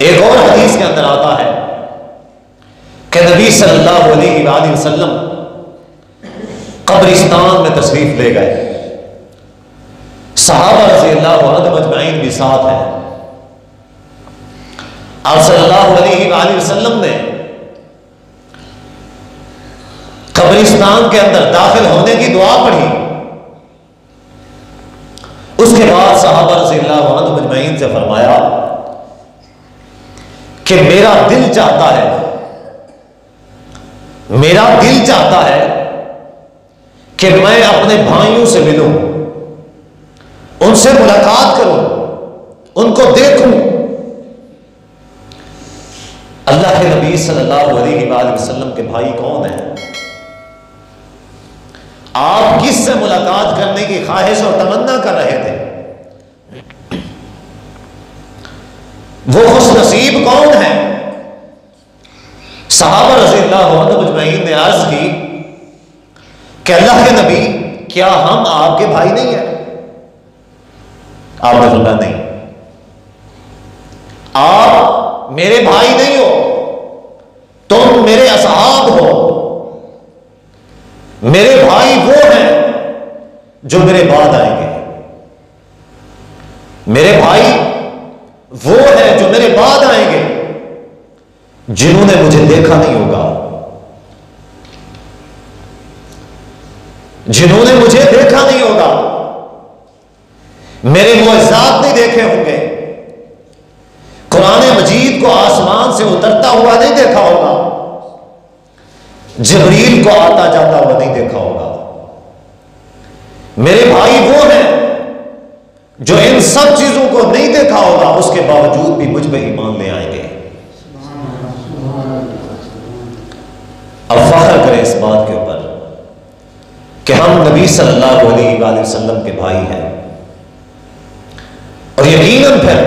एक और हदीस के अंदर आता है कि नबी सल्लल्लाहु अलैहि वसल्लम कब्रिस्तान में तशरीफ ले गए। सहाबा रज़ी अल्लाहु अन्हुम अजमईन भी साथ हैं। आप सल्लल्लाहु अलैहि वसल्लम ने कब्रिस्तान के अंदर दाखिल होने की दुआ पढ़ी। उसके बाद सहाबा रज़ी अल्लाहु अन्हुम अजमईन से फरमाया कि मेरा दिल चाहता है कि मैं अपने भाइयों से मिलूं, उनसे मुलाकात करूं, उनको देखूं। अल्लाह के नबी सल्लल्लाहु अलैहि वसल्लम के भाई कौन है? आप किससे मुलाकात करने की ख्वाहिश और तमन्ना कर रहे थे? वो खुशनसीब कौन है? सहाबा रज़ी अल्लाहु अन्हुम अजमईन ने अर्ज की कि अल्लाह के नबी, क्या हम आपके भाई नहीं हैं? आपने फरमाया नहीं, आप मेरे भाई नहीं हो, तुम मेरे असहाब हो। मेरे भाई वो हैं जो मेरे बाद आएंगे। मेरे भाई वो हैं जो मेरे बाद आएंगे, जिन्होंने मुझे देखा नहीं होगा, जिन्होंने मुझे देखा नहीं होगा, मेरे मुअज्जात नहीं देखे होंगे, कुरान मजीद को आसमान से उतरता हुआ नहीं देखा होगा, जिब्रील को आता जाता हुआ नहीं देखा होगा। मेरे भाई वो हैं जो इन सब चीजों को नहीं देखा होगा, उसके बावजूद भी मुझ पे ईमान ले आएंगे। अब फख्र करें इस बात के ऊपर कि हम नबी सल्लल्लाहु अलैहि वसल्लम के भाई हैं, और यकीनन फिर